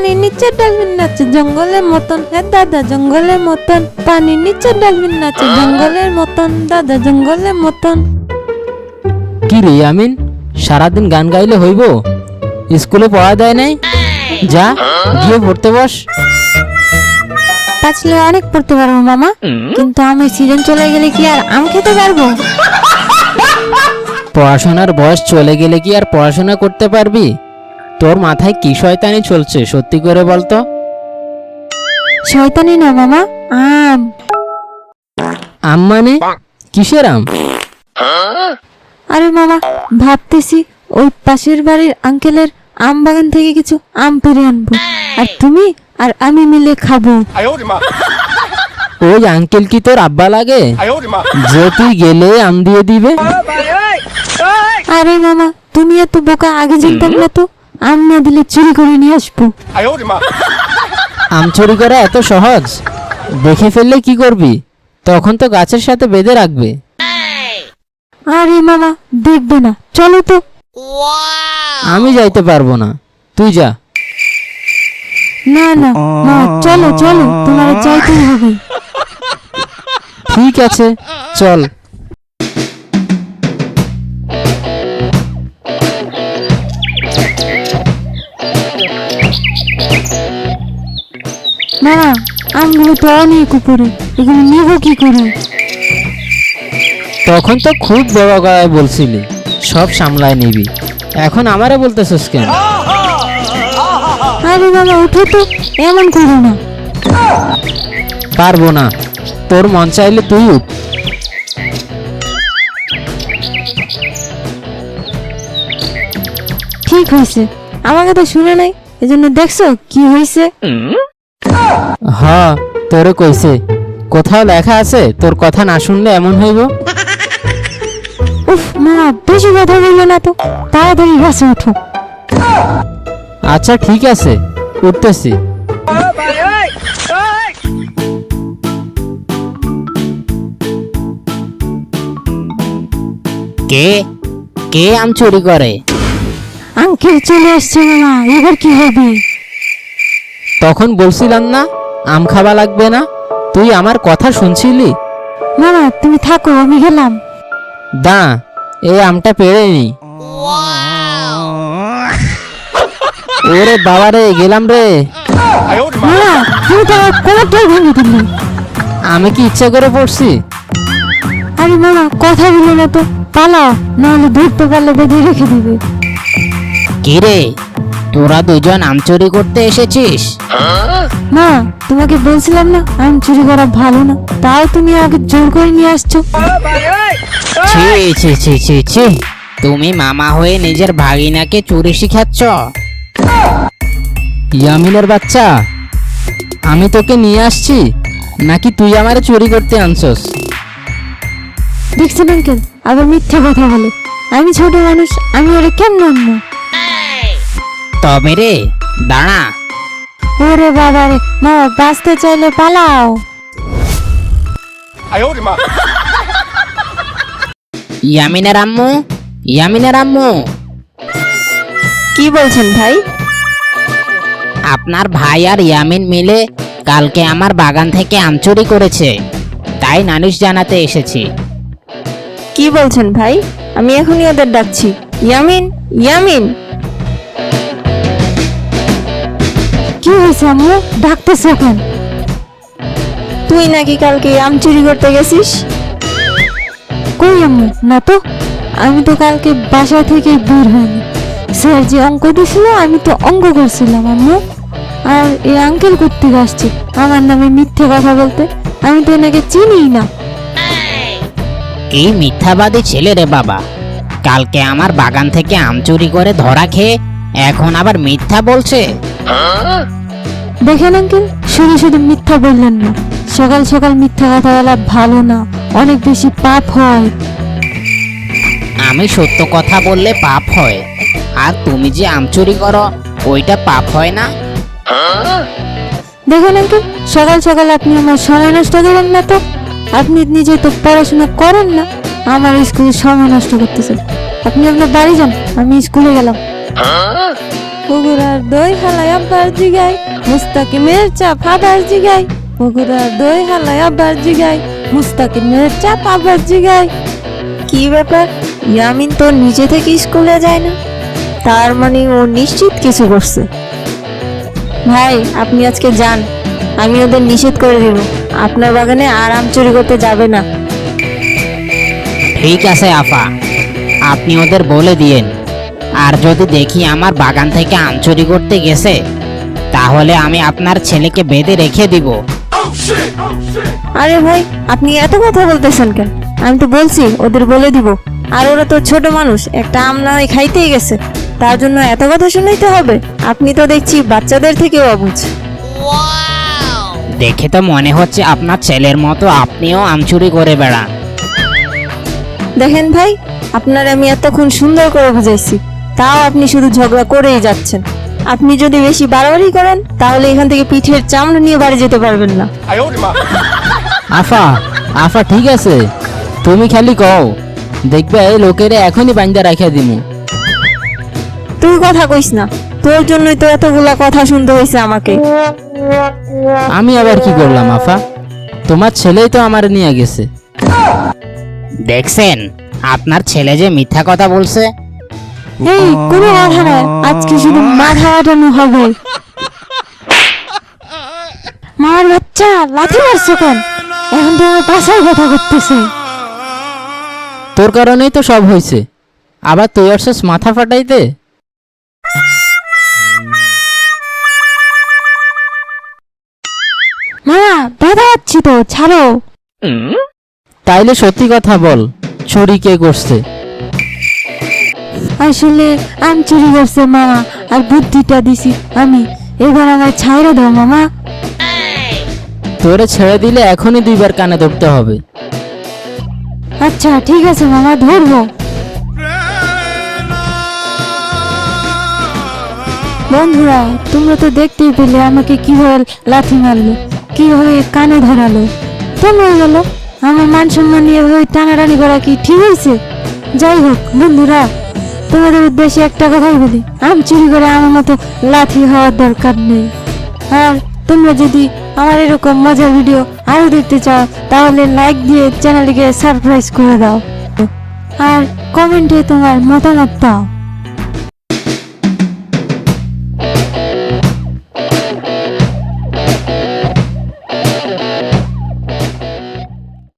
পানির নিচে ডলফিন নাচে জঙ্গলের মতন, হে দাদা জঙ্গলের মতন। পানির নিচে ডলফিন নাচে জঙ্গলের মতন, দাদা জঙ্গলের মতন। কি রে ইয়ামিন, সারাদিন গান গাইলে হইব? স্কুলে পড়া দেয় নাই? যা গিয়ে পড়তে বস। পাঁচলে অনেক পড়তে পারবো মামা, কিন্তু আমি সিজন চলে গেলে কি আর আম খেতে পারবো? পড়াশোনার বয়স চলে গেলে কি আর পড়াশোনা করতে পারবি? তোর মাথায় কি শয়তানি চলছে সত্যি করে বলতো? শয়তানি না মামা, আম। আম মানে? কিসের আম? আরে মামা, ভাবতেছি ওই পাশের বাড়ির আঙ্কেলের আম বাগান থেকে কিছু আম পেড়ে আনবো, আর তুমি আর আমি মিলে খাবো। ওই আঙ্কেল কি তোর আব্বা লাগে যে তুই গেলে আম দিয়ে দিবে? আরে মামা, তুমি এত বোকা, আগে জানতাম না তো। আম না দিলে চুরি করে নিয়ে আসবো। আম চুরি করা এত সহজ? দেখে ফেললে কি করবি? তখন তো গাছের সাথে বেঁধে রাখবে। আরে মামা, দেখবে না, চলো তো। আমি যাইতে পারবো না, তুই যা। না না মা, চলো চলো, তোমার যাইতেই হবে। ঠিক আছে, চল। মামা, আমগুলো তো অনেক উপরে, এগুলো নিব কি করে? তখন তো খুব বড় গলায় বলছিলি সব সামলায় নিবি, এখন আমারে বলতেছিস কেন? আরে মামা, উঠো তো, এমন করো না। পারবো না, তোর মন চাইলে তুই উঠ। ঠিক হয়েছে, আমাকে তো শুনে নাই, এজন্য দেখছো কি হয়েছে? হ্যাঁ, তোরে কইছে। কোথাও লেখা আছে তোর কথা না শুনলে এমন হইব? উফ মামা, বেশি কথা বললো না তো, তাড়াতাড়ি গাছে ওঠো। আচ্ছা ঠিক আছে, উঠতেছি। কে কে আম চুরি করে? আঙ্কেল চলে আসছে মামা, এবার কি হবে? তখন বলছিলাম না আম খাওয়া লাগবে না? তুই আমার কথা শুনছিলি? মামা তুমি থাকো, আমি গেলাম। দা, এই আমটা পেড়ে নি। ওরে বাবা রে, গেলাম রে। মামা, তুমি তো আমার কোমরটাই ভেঙে দিলে। আমি কি ইচ্ছা করে পড়ছি? আরে মামা, কথা বলো না তো, পালাও, নাহলে ধরতে পারলে বেঁধে রেখে দিবে। কি রে, তোরা দুজন আম চুরি করতে এসেছিস? মা, তোমাকে বলছিলাম না আম চুরি করা ভালো না, তাও তুমি আগে জোর করে নিয়ে আসছো। ছি ছি ছি ছি ছি, তুমি মামা হয়ে নিজের ভাগিনাকে চুরি শিখাচ্ছ? ইয়ামিনের বাচ্চা, আমি তোকে নিয়ে আসছি নাকি তুই আমারে চুরি করতে আনছস? দেখছেন আঙ্কেল, আবার মিথ্যা কথা বলে। আমি ছোট মানুষ, আমি ওরে কেমন আনবো? তবে রে, দাঁড়া। ওরে বাবা রে, মা বাঁচতে চাইলে পালাও। ইয়ামিনের আম্মু, ইয়ামিনের আম্মু। কি বলছেন ভাই? আপনার ভাই আর ইয়ামিন মিলে কালকে আমার বাগান থেকে আম চুরি করেছে, তাই নালিশ জানাতে এসেছি। কি বলছেন ভাই? আমি এখনই ওদের ডাকছি। ইয়ামিন, ইয়ামিন। কি হয়েছে আম্মু, ডাকতেছ এখন? তুই নাকি কালকে আম চুরি করতে গেছিস? কই আম্মু, না তো, আমি তো কালকে বাসা থেকে বের হইনি। স্যার যে অঙ্ক দিছিল আমি তো অঙ্ক করছিলাম আম্মু। আর এই আঙ্কেল করতে আসছে আমার নামে মিথ্যে কথা বলতে, আমি তো এনাকে চিনিই না। এই মিথ্যাবাদী ছেলে রে বাবা, কালকে আমার বাগান থেকে আম চুরি করে ধরা খেয়ে এখন আবার মিথ্যা বলছে। দেখেন আঙ্কেল, শুধু শুধু মিথ্যা বললেন না, সকাল সকাল মিথ্যা কথা বলা ভালো না, অনেক বেশি পাপ হয়। আমি সত্য কথা বললে পাপ হয়, আর তুমি যে আম চুরি করো ওইটা পাপ হয় না? দেখেন আঙ্কেল, সকাল সকাল আপনি আমার সময় নষ্ট করেন না তো। আপনি নিজে তো পড়াশোনা করেন না, আমার স্কুলে সময় নষ্ট করতেছেন। আপনি আপনার বাড়ি যান, আমি স্কুলে গেলাম। বগুড়ার দই হালাই আব্বার জিগাই, মুস্তাকিমের চা ফাদার জিগাই। বগুড়ার দই হালাই আব্বার জিগাই, মুস্তাকিমের চা আব্বার জিগাই। কি ব্যাপার, ইয়ামিন তো নিজে থেকে স্কুলে যায় না, তার মানে ও নিশ্চিত কিছু করছে। ভাই আপনি আজকে যান, আমি ওদের নিষেধ করে দেব, আপনার বাগানে আর আম চুরি করতে যাবে না। ঠিক আছে আফা, আপনি ওদের বলে দিয়েন। আর যদি দেখি আমার বাগান থেকে আম চুরি করতে গেছে, তাহলে আমি আপনার ছেলেকে বেঁধে রেখে দিব। আরে ভাই আপনি এত কথা বলতেছেন কেন? আমি তো বলছি ওদের বলে দিব। আর ওরা তো ছোট মানুষ, একটা আম না হয় খাইতেই গেছে, তার জন্য এত কথা শুনাইতে হবে? আপনি তো দেখছি বাচ্চাদের থেকেও অবুঝ। দেখে তো মনে হচ্ছে আপনার ছেলের মতো আপনিও আম চুরি করে বেড়ান। দেখেন ভাই, আপনার আমি এতক্ষণ সুন্দর করে বুঝাইছি, তাও আপনি শুধু ঝগড়া করেই যাচ্ছেন। আপনি যদি বেশি বাড়াবাড়ি করেন তাহলে এখান থেকে পিঠের চামড়া নিয়ে বাড়ি যেতে পারবেন না। আফা আফা ঠিক আছে, তুমি খালি কও, দেখবে এই লোকেরে এখনই বাইন্দা রাখিয়া দিমু। তুই কথা কইস না, তোর জন্যই তো এতগুলা কথা শুনতে হয়েছে আমাকে। আমি আবার কি করলাম আফা? তোমার ছেলেই তো আমার নিয়ে গেছে। দেখছেন আপনার ছেলে যে মিথ্যা কথা বলছে। এই কোনো কথা নয়, আজকে শুধু মাথা আটানো হবে। মার বাচ্চা লাথি মারছো কেন? এখন তো আমার পাশার কথা করতেছে। তোর কারণেই তো সব হয়েছে, আবার তুই আসছিস মাথা ফাটাইতে। মামা ব্যথা পাচ্ছি তো, ছাড়ো। তাইলে সত্যি কথা বল, চুরি কে করছে? আসলে আমি চুরি করছে মামা, আর বুদ্ধিটা দিছি আমি। এবার আমার ছাইরা দাও মামা। তোরে ছেড়ে দিলে এখনই দুইবার কানে ধরতে হবে। আচ্ছা ঠিক আছে মামা, ধরবো। বন্ধুরা তোমরা তো দেখতেই পেলে আমাকে কিভাবে লাথি মারলো, কিভাবে কানে ধরালো। তোমরা বলো আমার মান সম্মান নিয়ে এভাবে টানাটানি করা কি ঠিক হয়েছে? যাই হোক বন্ধুরা, তোমাদের উদ্দেশ্যে একটা কথাই বলি, আম চুরি করে আমার মতো লাথি হওয়ার দরকার নেই। আর তোমরা যদি আমার এরকম মজার ভিডিও আরো দেখতে চাও তাহলে লাইক দিয়ে চ্যানেলটিকে সাবস্ক্রাইব করে দাও আর কমেন্টে তোমার মতামত দাও।